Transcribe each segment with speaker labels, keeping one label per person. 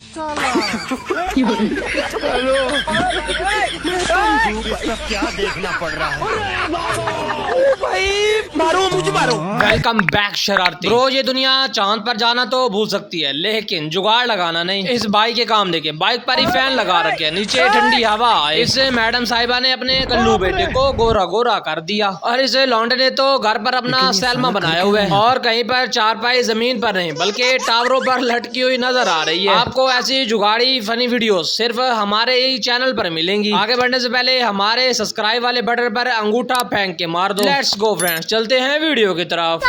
Speaker 1: क्या देखना पड़ रहा है
Speaker 2: भाई, मारो मुझे मारो।
Speaker 3: वेलकम बैक शरारती ब्रो। ये दुनिया चांद पर जाना तो भूल सकती है, लेकिन जुगाड़ लगाना नहीं। इस बाइक के काम देखे, बाइक पर ही फैन लगा रखे है, नीचे ठंडी हवा। इस मैडम साहिबा ने अपने कल्लू बेटे को गोरा गोरा कर दिया, और इस लौंडे ने तो घर पर अपना सैलमा बनाया हुआ है, और कहीं पर चारपाई जमीन पर नहीं बल्कि टावरों पर लटकी हुई नजर आ रही है। आपको ऐसी जुगाड़ी फनी वीडियो सिर्फ हमारे ही चैनल पर मिलेंगी। आगे बढ़ने से पहले हमारे सब्सक्राइब वाले बटन पर अंगूठा फेंक के मार दो। लेट्स गो फ्रेंड्स, चलते हैं वीडियो की तरफ।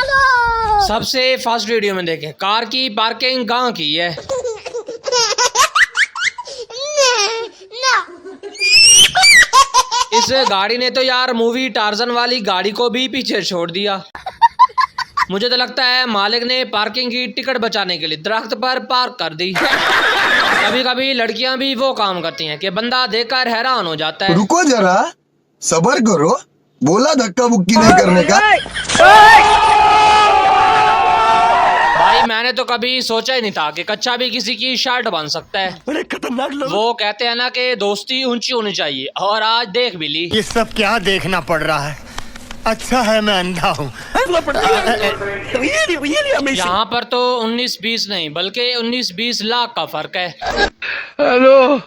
Speaker 3: सबसे फर्स्ट वीडियो में देखें कार की पार्किंग कहाँ की है। इस गाड़ी ने तो यार मूवी टार्जन वाली गाड़ी को भी पीछे छोड़ दिया। मुझे तो लगता है मालिक ने पार्किंग की टिकट बचाने के लिए दरख्त पर पार्क कर दी। कभी कभी लड़कियां भी वो काम करती हैं कि बंदा देखकर हैरान हो जाता है।
Speaker 4: रुको जरा, सब्र करो, बोला धक्का बुक्की नहीं करने का।
Speaker 3: भाई मैंने तो कभी सोचा ही नहीं था कि कच्चा भी किसी की शर्ट बन सकता है।
Speaker 2: बड़े खतरनाक लोग।
Speaker 3: वो कहते हैं ना कि दोस्ती ऊंची होनी चाहिए, और आज देख भी ली।
Speaker 1: ये सब क्या देखना पड़ रहा है। अच्छा है मैं अंधा हूँ।
Speaker 3: यहाँ पर तो 19-20 नहीं बल्कि 19-20 लाख का फर्क है।
Speaker 2: हेलो।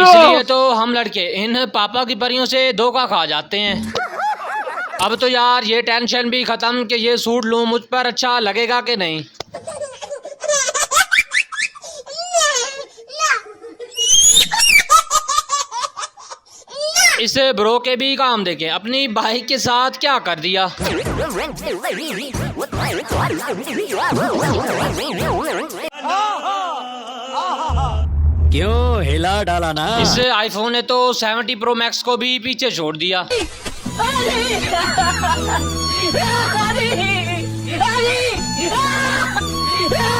Speaker 3: इसलिए तो हम लड़के इन पापा की परियों से धोखा खा जाते हैं। अब तो यार ये टेंशन भी खत्म कि ये सूट लूं, मुझ पर अच्छा लगेगा कि नहीं। इस ब्रो के भी काम देखे, अपनी बाइक के साथ क्या कर दिया।
Speaker 2: क्यों हिला डाला ना।
Speaker 3: इस आईफोन ने तो 70 प्रो मैक्स को भी पीछे छोड़ दिया।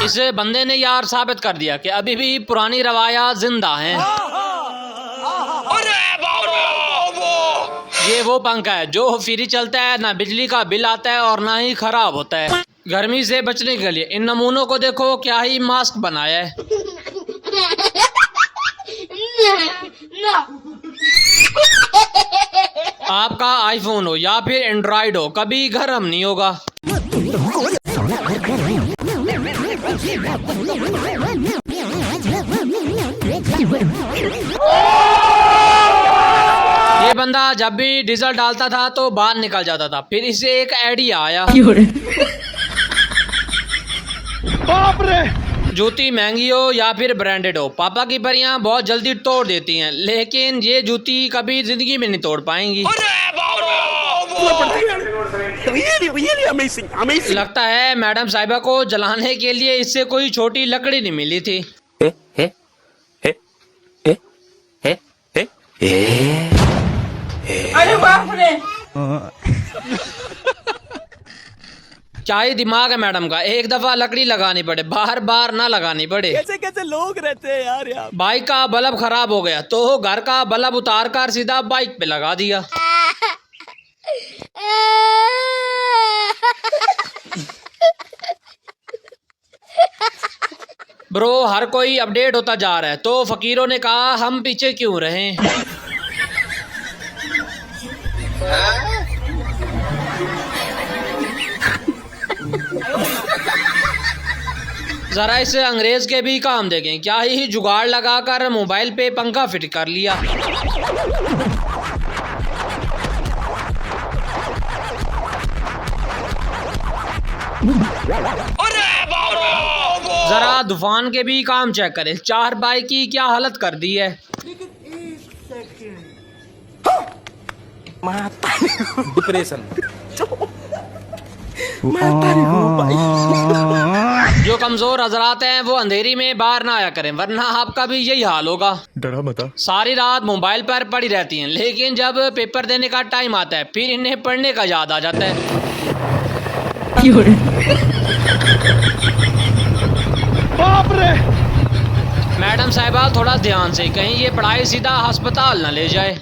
Speaker 3: इस बंदे ने यार साबित कर दिया कि अभी भी पुरानी रवायात जिंदा हैं। ये वो पंखा है जो फ्री चलता है, ना बिजली का बिल आता है और ना ही खराब होता है। गर्मी से बचने के लिए इन नमूनों को देखो क्या ही मास्क बनाया है। आपका आईफोन हो या फिर एंड्रॉइड हो, कभी गर्म नहीं होगा। ये बंदा जब भी डीजल डालता था तो बाहर निकल जाता था, फिर इसे एक आइडिया आया।
Speaker 2: बाप रे।
Speaker 3: जूती महंगी हो या फिर ब्रांडेड हो, पापा की परियां बहुत जल्दी तोड़ देती हैं, लेकिन ये जूती कभी जिंदगी में नहीं तोड़ पाएंगी। लगता है मैडम साहिबा को जलाने के लिए इससे कोई छोटी लकड़ी नहीं मिली थी।
Speaker 5: अरे बाप रे।
Speaker 3: क्या ही दिमाग है मैडम का, एक दफा लकड़ी लगानी पड़े, बार बार ना लगानी पड़े।
Speaker 2: कैसे कैसे लोग रहते हैं यार यहाँ।
Speaker 3: बाइक का बल्ब खराब हो गया तो घर का बल्ब उतार कर सीधा बाइक पे लगा दिया। ब्रो हर कोई अपडेट होता जा रहा है, तो फकीरों ने कहा हम पीछे क्यों रहें। जरा इस अंग्रेज के भी काम देखें, क्या ही जुगाड़ लगाकर मोबाइल पे पंखा फिट कर लिया। जरा तूफान के भी काम चेक करें, चार बाइक की क्या हालत कर दी है।
Speaker 2: डिप्रेशन।
Speaker 3: जो कमजोर हजरात हैं वो अंधेरी में बाहर ना आया करें, वरना आपका भी यही हाल होगा।
Speaker 4: डरा मता।
Speaker 3: सारी रात मोबाइल पर पड़ी रहती हैं, लेकिन जब पेपर देने का टाइम आता है फिर इन्हें पढ़ने का याद आ जाता है।
Speaker 2: बाप रे।
Speaker 3: मैडम साहिबा थोड़ा ध्यान से, कहीं ये पढ़ाई सीधा अस्पताल न ले जाए।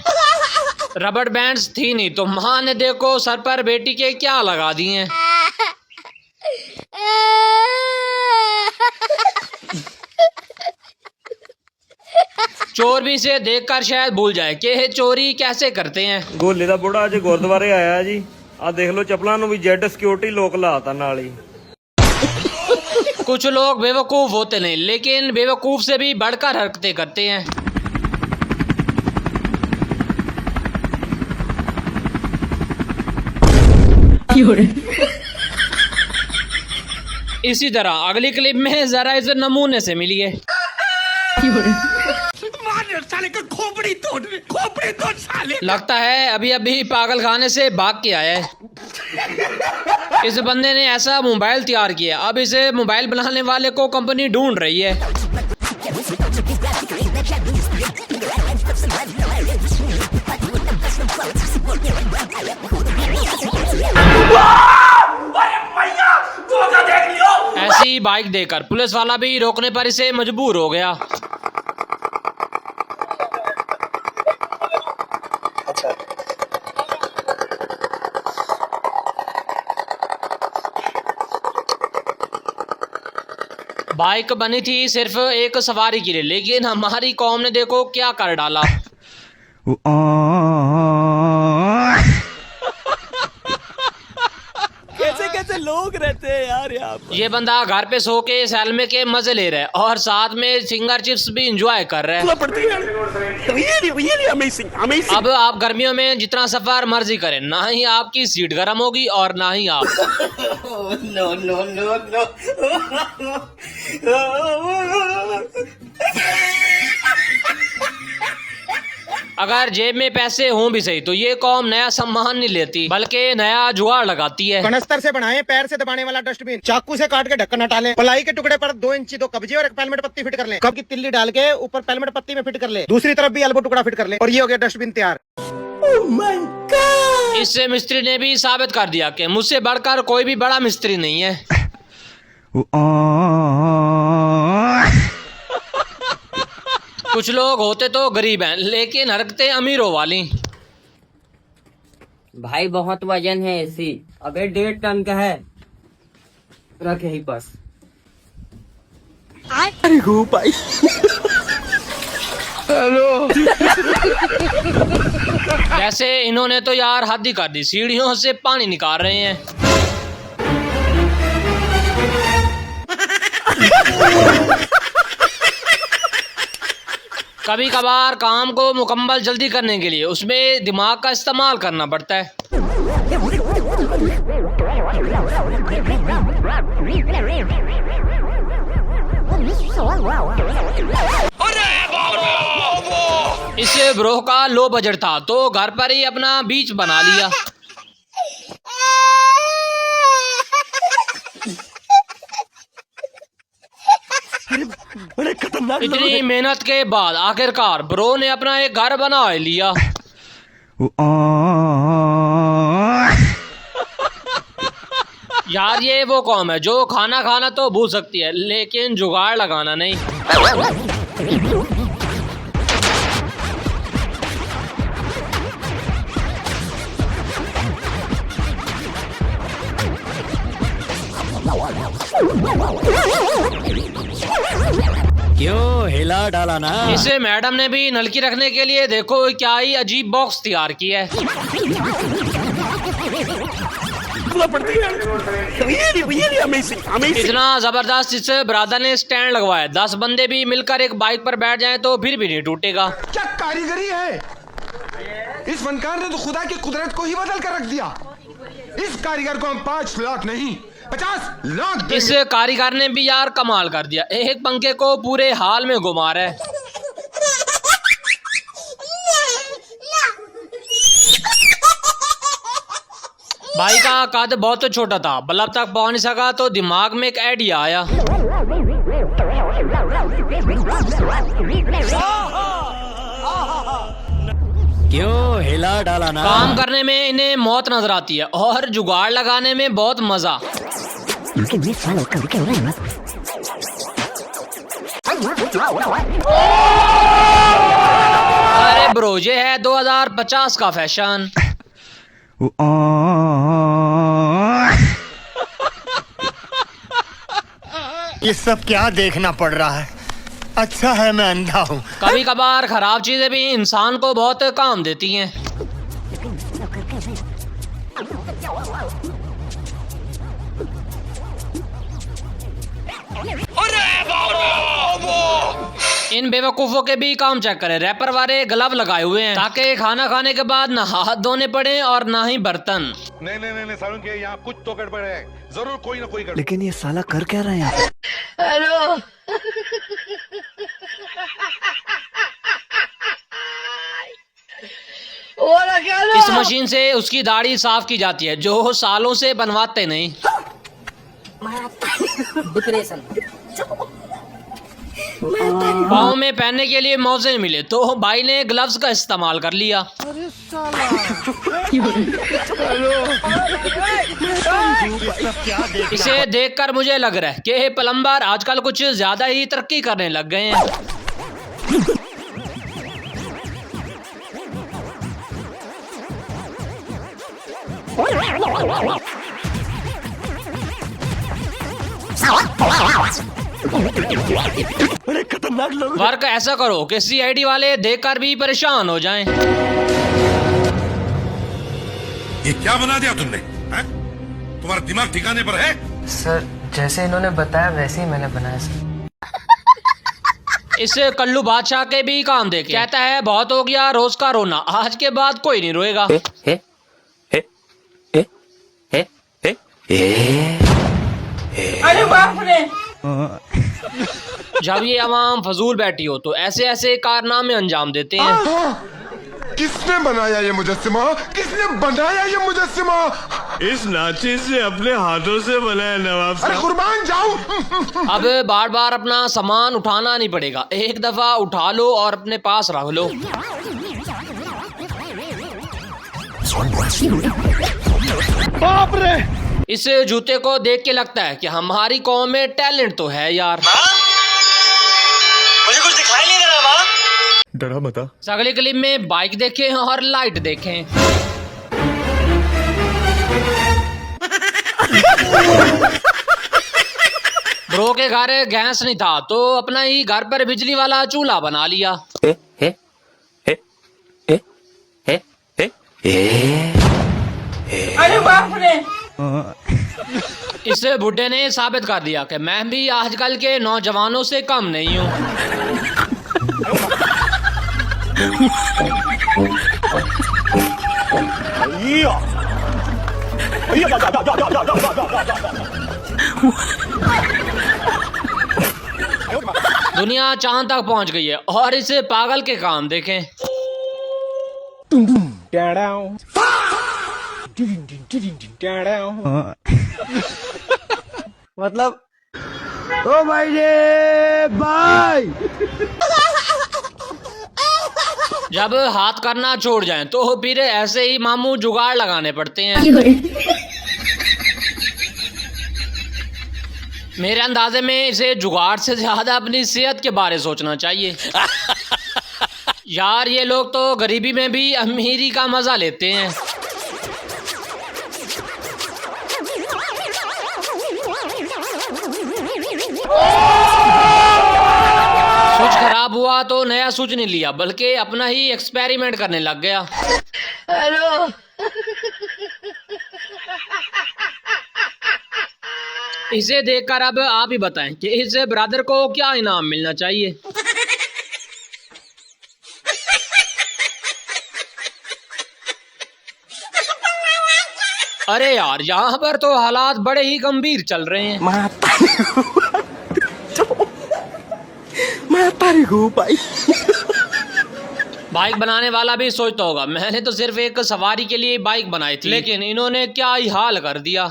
Speaker 3: रबड़ बैंड्स थी नहीं तो माँ ने देखो सर पर बेटी के क्या लगा दिए। चोर भी इसे देखकर शायद भूल जाए कि ये चोरी कैसे करते हैं।
Speaker 2: ਗੋਲੇ ਦਾ ਬੁੜਾ ਅੱਜ ਗੁਰਦੁਆਰੇ ਆਇਆ ਜੀ। ਆ ਦੇਖ ਲਓ ਚੱਪਲਾਂ ਨੂੰ ਵੀ ਜੈਡ ਸਿਕਿਉਰਿਟੀ ਲੋਕ ਲਾਤਾ ਨਾਲ ਹੀ।
Speaker 3: कुछ लोग बेवकूफ होते नहीं लेकिन बेवकूफ से भी बढ़कर हरकतें करते हैं। इसी तरह अगली क्लिप में जरा इस नमूने से मिलिए। लगता है अभी अभी पागल खाने से भाग के आया है। इस बंदे ने ऐसा मोबाइल तैयार किया, अब इसे मोबाइल बनाने वाले को कंपनी ढूंढ रही है। ऐसी बाइक देकर पुलिस वाला भी रोकने पर इसे मजबूर हो गया। बाइक बनी थी सिर्फ एक सवारी के लिए, लेकिन हमारी कौम ने देखो क्या कर डाला।
Speaker 2: कैसे कैसे लोग रहते हैं यार यहाँ पर।
Speaker 3: ये बंदा घर पे सो के सैलमे के मजे ले रहा है और साथ में फिंगर चिप्स भी एंजॉय कर रहा है। अब आप गर्मियों में जितना सफर मर्जी करें, ना ही आपकी सीट गर्म होगी और ना ही आप। अगर जेब में पैसे हों भी सही तो ये कौम नया सामान नहीं लेती बल्कि नया जुगाड़ लगाती है।
Speaker 1: कनस्तर से बनाए पैर से दबाने वाला डस्टबिन, चाकू से काट के ढक्कन हटा ले, पलाई के टुकड़े पर 2 इंची 2 कब्जे और एक पेलमेट पत्ती फिट कर ले, कप की तिल्ली डाल के ऊपर पेलमेट पत्ती में फिट कर ले, दूसरी तरफ भी एल्बो टुकड़ा फिट कर ले और ये हो गया डस्टबिन तैयार।
Speaker 3: इससे मिस्त्री ने भी साबित कर दिया कि मुझसे बढ़कर कोई भी बड़ा मिस्त्री नहीं है। कुछ लोग होते तो गरीब हैं लेकिन हरकतें अमीरों वाली।
Speaker 5: भाई बहुत वजन है ऐसी। अबे 1.5 टन का है, रख यही बस।
Speaker 3: वैसे इन्होंने तो यार हद ही कर दी, सीढ़ियों से पानी निकाल रहे हैं। कभी कभार काम को मुकम्मल जल्दी करने के लिए उसमें दिमाग का इस्तेमाल करना पड़ता है। इस ब्रो का लो बजट था तो घर पर ही अपना बीच बना लिया।
Speaker 2: बड़े खतरनाक लोग
Speaker 3: इतनी मेहनत के बाद आखिरकार ब्रो ने अपना एक घर बना लिया। यार ये वो कौम है जो खाना खाना तो भूल सकती है लेकिन जुगाड़ लगाना नहीं।
Speaker 2: क्यों हिला डाला ना।
Speaker 3: इसे मैडम ने भी नलकी रखने के लिए देखो क्या ही अजीब बॉक्स तैयार किया है। इतना जबरदस्त इस ब्रादर ने स्टैंड लगवाया, 10 बंदे भी मिलकर एक बाइक पर बैठ जाएं तो फिर भी नहीं टूटेगा।
Speaker 6: क्या कारीगरी है। इस फनकार ने तो खुदा की कुदरत को ही बदल कर रख दिया। इस कारीगर को हम 5 लाख नहीं 50 लाख देंगे।
Speaker 3: इस कारीगर ने भी यार कमाल कर दिया, एक पंखे को पूरे हाल में घुमा रहा है। भाई का कद बहुत छोटा था, बल्ब तक पहुंच नहीं सका तो दिमाग में एक आइडिया आया।
Speaker 2: क्यों हिला डाला ना।
Speaker 3: काम करने में इन्हें मौत नजर आती है और जुगाड़ लगाने में बहुत मजा। अरे ब्रो ये है 2050 का फैशन।
Speaker 1: ये सब क्या देखना पड़ रहा है? अच्छा है मैं अंधा हूँ।
Speaker 3: कभी कभार खराब चीजें भी इंसान को बहुत काम देती हैं। इन बेवकूफों के भी काम चेक करें। रैपर वाले ग्लव लगाए हुए हैं ताकि खाना खाने के बाद ना हाथ धोने पड़े और ना ही बर्तन।
Speaker 6: नहीं सारुण के यहाँ कुछ तो गड़बड़ है, जरूर कोई ना कोई गड़बड़।
Speaker 7: लेकिन ये साला कर क्या रहा है यहाँ?
Speaker 8: हेलो
Speaker 3: इस मशीन से उसकी दाढ़ी साफ की जाती है जो सालों से बनवाते नहीं।
Speaker 5: डिप्रेशन।
Speaker 3: पाँव में पहनने के लिए मोजे मिले तो भाई ने ग्लव्स का इस्तेमाल कर लिया। इसे देखकर मुझे लग रहा है कि प्लम्बर आजकल कुछ ज्यादा ही तरक्की करने लग गए हैं।
Speaker 7: बड़े खतरनाक लोग।
Speaker 3: वर्क ऐसा करो कि CID वाले देखकर भी परेशान हो जाएं।
Speaker 6: ये क्या बना दिया तुमने? तुम्हारा दिमाग ठिकाने पर है?
Speaker 9: सर जैसे इन्होंने बताया वैसे ही मैंने बनाया सर।
Speaker 3: इस कल्लू बादशाह के भी काम देखे। कहता है बहुत हो गया रोज का रोना, आज के बाद कोई नहीं रोएगा।
Speaker 8: अरे बाप रे।
Speaker 3: जब ये अवाम फजूल बैठी हो तो ऐसे ऐसे कारनामे अंजाम देते हैं।
Speaker 6: किसने बनाया ये मुजस्सिमा? किसने बनाया ये मुजस्सिमा?
Speaker 2: इस नाचिस से अपने हाथों से बनाया नवाब
Speaker 6: अरे
Speaker 2: साहब।
Speaker 6: कुर्बान जाऊं।
Speaker 3: अब बार बार अपना सामान उठाना नहीं पड़ेगा, एक दफा उठा लो और अपने पास रख लो।
Speaker 1: बाप रे।
Speaker 3: इस जूते को देख के लगता है कि हमारी कौम में टैलेंट तो है यार।
Speaker 7: मुझे कुछ दिखाई नहीं दे रहा माँ। डरा मता।
Speaker 3: अगली क्लिप में बाइक देखें और लाइट देखें। ब्रो के घर गैस नहीं था तो अपना ही घर पर बिजली वाला चूल्हा बना लिया।
Speaker 8: अरे बाप रे।
Speaker 3: इस बुड्ढे ने साबित कर दिया कि मैं भी आजकल के नौजवानों से कम नहीं हूँ। दुनिया चांद तक पहुंच गई है और इस पागल के काम देखें।
Speaker 7: मतलब ओ भाई रे भाई।
Speaker 3: जब हाथ करना छोड़ जाएं तो फिर ऐसे ही मामू जुगाड़ लगाने पड़ते हैं। मेरे अंदाजे में इसे जुगाड़ से ज्यादा अपनी सेहत के बारे सोचना चाहिए। यार ये लोग तो गरीबी में भी अमीरी का मजा लेते हैं। स्विच खराब हुआ तो नया स्विच नहीं लिया बल्कि अपना ही एक्सपेरिमेंट करने लग गया।
Speaker 8: हेलो
Speaker 3: इसे देखकर अब आप ही बताएं कि इस ब्रदर को क्या इनाम मिलना चाहिए। अरे यार यहाँ पर तो हालात बड़े ही गंभीर चल रहे हैं। बाइक बनाने वाला भी सोचता होगा मैंने तो सिर्फ एक सवारी के लिए बाइक बनाई थी, लेकिन इन्होंने क्या ही हाल कर दिया।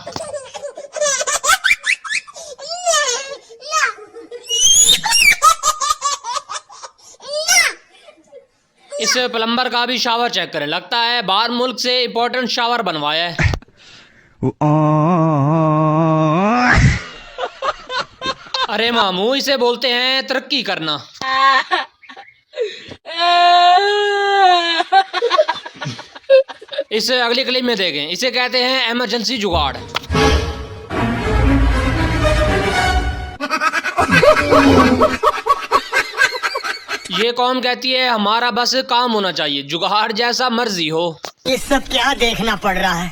Speaker 3: इस प्लम्बर का भी शावर चेक करें, लगता है बाहर मुल्क से इम्पोर्टेंट शावर बनवाया है। अरे मामू इसे बोलते हैं तरक्की करना। इस अगली क्लिप में देखें, इसे कहते हैं इमरजेंसी जुगाड़। ये कौम कहती है हमारा बस काम होना चाहिए, जुगाड़ जैसा मर्जी हो।
Speaker 10: ये सब क्या देखना पड़ रहा है?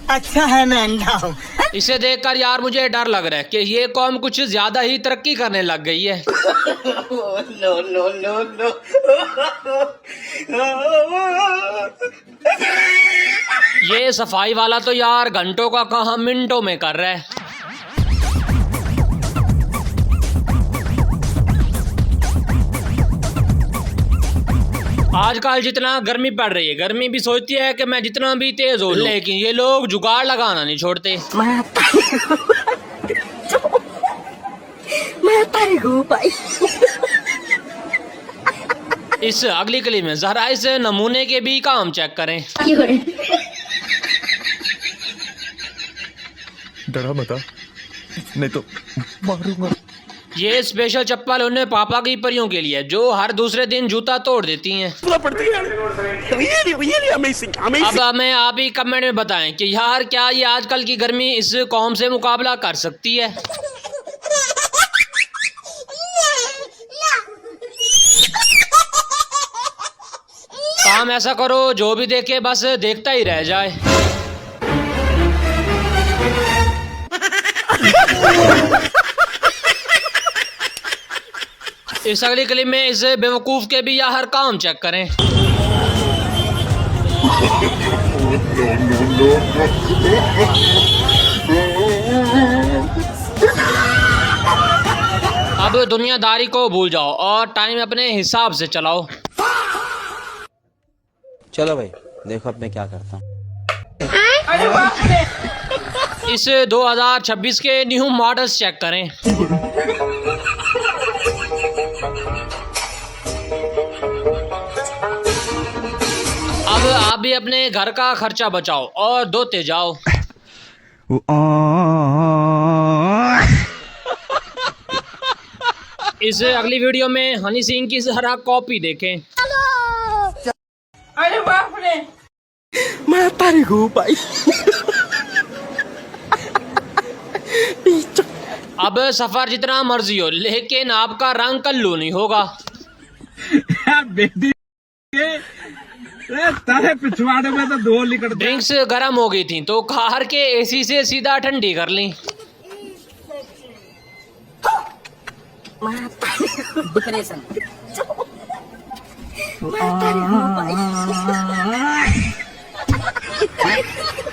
Speaker 10: अच्छा है मैं अंधा हूँ।
Speaker 3: इसे देखकर यार मुझे डर लग रहा है कि ये कौम कुछ ज्यादा ही तरक्की करने लग गई है।
Speaker 8: No no no no.
Speaker 3: ये सफाई वाला तो यार घंटों का काम मिनटों में कर रहा है। आजकल जितना गर्मी पड़ रही है, गर्मी भी सोचती है कि मैं जितना भी तेज हो, लेकिन ये लोग जुगाड़ लगाना नहीं छोड़ते। इस अगली क्लिप में जरा इस नमूने के भी काम चेक करें।
Speaker 7: डरा मत, नहीं तो मारूंगा।
Speaker 3: ये स्पेशल चप्पल उन्हें पापा की परियों के लिए जो हर दूसरे दिन जूता तोड़ देती हैं। अब हमें आप ही कमेंट में बताएं कि यार क्या ये आजकल की गर्मी इस कौम से मुकाबला कर सकती है। काम ऐसा करो जो भी देखे बस देखता ही रह जाए। इस अगली क्लिप में इस बेवकूफ के भी या हर काम चेक करें। अब दुनियादारी को भूल जाओ और टाइम अपने हिसाब से चलाओ।
Speaker 11: चलो भाई देखो अब मैं क्या करता हूँ।
Speaker 3: इस 2026 के न्यू मॉडल्स चेक करें। अब आप भी अपने घर का खर्चा बचाओ और धोते जाओ। इस अगली वीडियो में हनी सिंह की जरा कॉपी देखें।
Speaker 8: अरे बाप रे,
Speaker 10: मैं तारी हूँ भाई।
Speaker 3: अब सफर जितना मर्जी हो लेकिन आपका रंग कल्लू नहीं होगा।
Speaker 2: पिछवाड़े में तो दो लिकड़।
Speaker 3: ड्रिंक्स गर्म हो गई थी तो कार के एसी से सीधा ठंडी कर ली।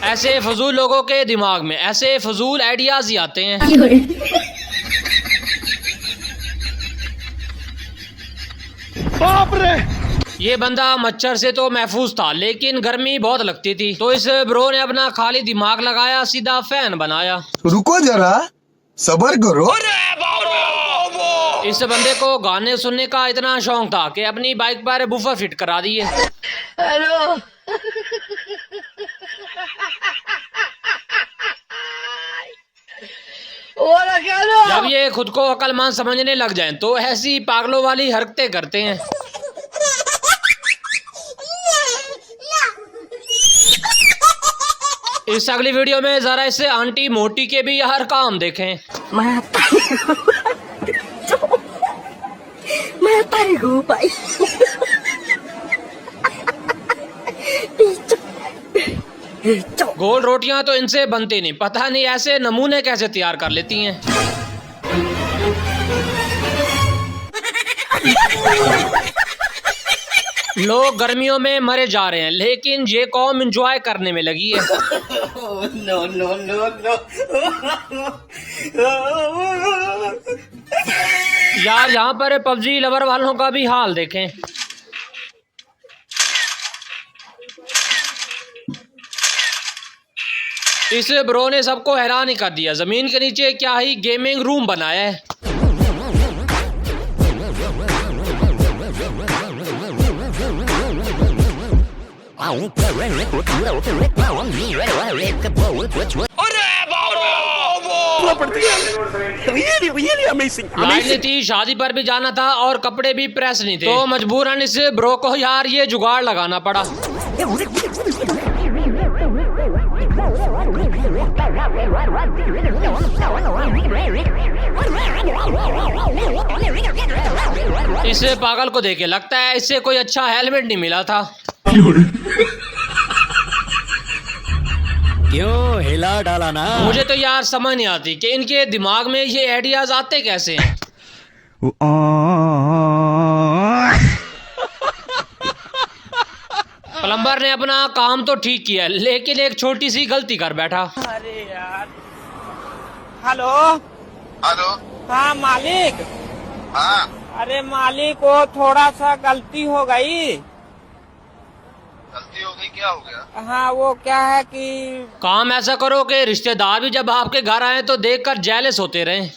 Speaker 3: ऐसे फजूल लोगों के दिमाग में ऐसे फजूल आइडियाज ही आते हैं।
Speaker 1: बाप रे,
Speaker 3: ये बंदा मच्छर से तो महफूज था लेकिन गर्मी बहुत लगती थी तो इस ब्रो ने अपना खाली दिमाग लगाया, सीधा फैन बनाया।
Speaker 4: रुको जरा, सबर करो।
Speaker 3: इस बंदे को गाने सुनने का इतना शौक था कि अपनी बाइक पर बूफर फिट करा दिए।
Speaker 8: हेलो।
Speaker 3: जब ये खुद को अक्लमंद समझने लग जाएं तो ऐसी पागलों वाली हरकतें करते हैं। इस अगली वीडियो में जरा इसे आंटी मोटी के भी हर काम देखें।
Speaker 10: मैं तारी हूँ भाई।
Speaker 3: गोल रोटियां तो इनसे बनती नहीं, पता नहीं ऐसे नमूने कैसे तैयार कर लेती हैं। लोग गर्मियों में मरे जा रहे हैं लेकिन ये कौम एंजॉय करने में लगी है।
Speaker 8: No no no no.
Speaker 3: यार यहाँ पर पबजी लवर वालों का भी हाल देखें। इस ब्रो ने सबको हैरान ही कर दिया, जमीन के नीचे क्या ही गेमिंग रूम बनाया है। लाइन थी, शादी पर भी जाना था और कपड़े भी प्रेस नहीं थे तो मजबूरन इस ब्रो को यार ये जुगाड़ लगाना पड़ा। इस पागल को देखे लगता है इससे कोई अच्छा हेलमेट नहीं मिला था।
Speaker 11: क्यों हिला डाला ना?
Speaker 3: मुझे तो यार समझ नहीं आती कि इनके दिमाग में ये आइडियाज आते कैसे हैं। प्लम्बर ने अपना काम तो ठीक किया लेकिन एक छोटी सी गलती कर बैठा।
Speaker 5: अरे यार। हेलो।
Speaker 6: हेलो।
Speaker 5: हाँ मालिक।
Speaker 6: हाँ।
Speaker 5: अरे मालिक वो थोड़ा सा गलती हो गई।
Speaker 6: गलती हो गई, क्या हो गया?
Speaker 5: हाँ वो क्या है कि
Speaker 3: काम ऐसा करो कि रिश्तेदार भी जब आपके घर आए तो देखकर जेलस होते रहे।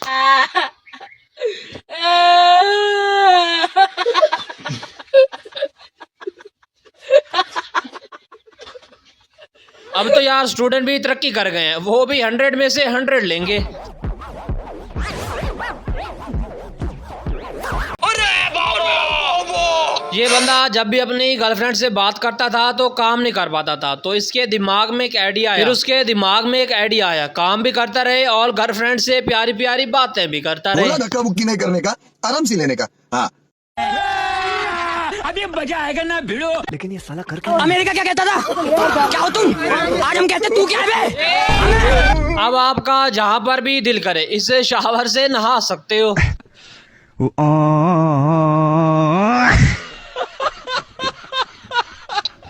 Speaker 3: अब तो यार स्टूडेंट भी तरक्की कर गए हैं, वो भी 100 में से 100 लेंगे। ये बंदा जब भी अपनी गर्लफ्रेंड से बात करता था तो काम नहीं कर पाता था, तो इसके दिमाग में एक आइडिया आया। फिर उसके दिमाग में एक आइडिया आया, काम भी करता रहे और गर्लफ्रेंड से प्यारी प्यारी बातें भी करता रहे।
Speaker 4: बोला धक्का मुक्की नहीं करने का, आराम से लेने का। हाँ
Speaker 5: अभी मजा आएगा ना भिड़ो। लेकिन ये साला करके अमेरिका क्या कहता था? क्या हो तुम? आज हम कहते तू क्या है?
Speaker 3: अब आपका जहाँ पर भी दिल करे इसे शावर से नहा सकते हो।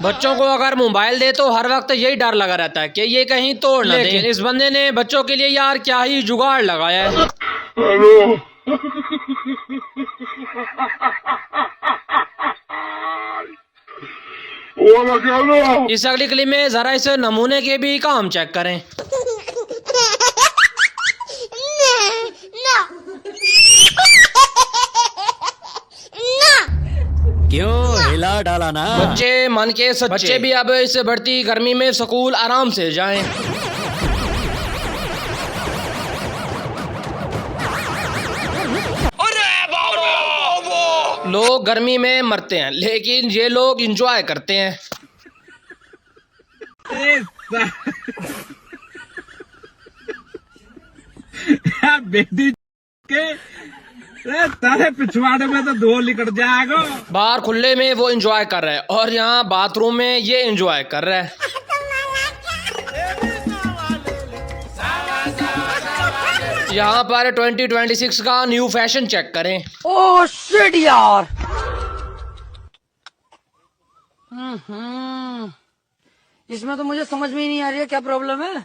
Speaker 3: बच्चों को अगर मोबाइल दे तो हर वक्त यही डर लगा रहता है कि ये कहीं तोड़ न दे। इस बंदे ने बच्चों के लिए यार क्या ही जुगाड़ लगाया है। इस अगली क्लिप में जरा इस नमूने के भी काम चेक करें।
Speaker 11: क्यों हिला डाला ना?
Speaker 3: बच्चे मन के सच्चे। बच्चे भी अब इस बढ़ती गर्मी में स्कूल आराम से जाएं। लोग गर्मी में मरते हैं लेकिन ये लोग एंजॉय करते हैं।
Speaker 5: बेटी के तारे पिछवाड़े में तो धो निकल जाएगा।
Speaker 3: बाहर खुले में वो एंजॉय कर रहा है और यहाँ बाथरूम में ये एंजॉय कर रहा है। यहाँ पर 2026 का न्यू फैशन चेक करें।
Speaker 10: ओह शिट यार। इसमें तो मुझे समझ में ही नहीं आ रही है क्या प्रॉब्लम है।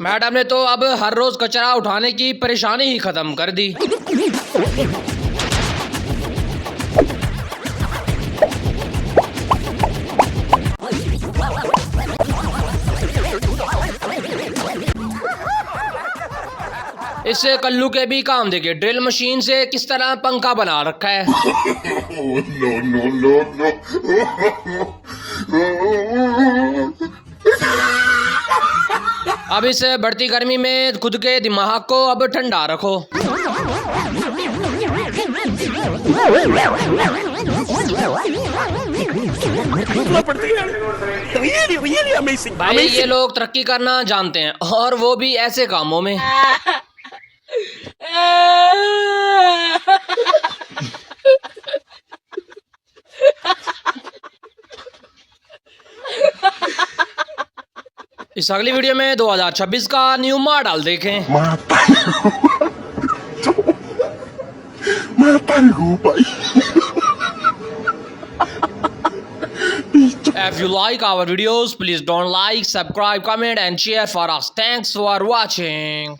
Speaker 3: मैडम ने तो अब हर रोज कचरा उठाने की परेशानी ही खत्म कर दी। इस कल्लू के भी काम देखिए, ड्रिल मशीन से किस तरह पंखा बना रखा है। अब इस बढ़ती गर्मी में खुद के दिमाग को अब ठंडा रखो। भाई ये लोग तरक्की करना जानते हैं और वो भी ऐसे कामों में। इस अगली वीडियो में 2026 का न्यू मॉडल देखें। If you like our videos, please don't like, subscribe, comment and share for us. Thanks for watching.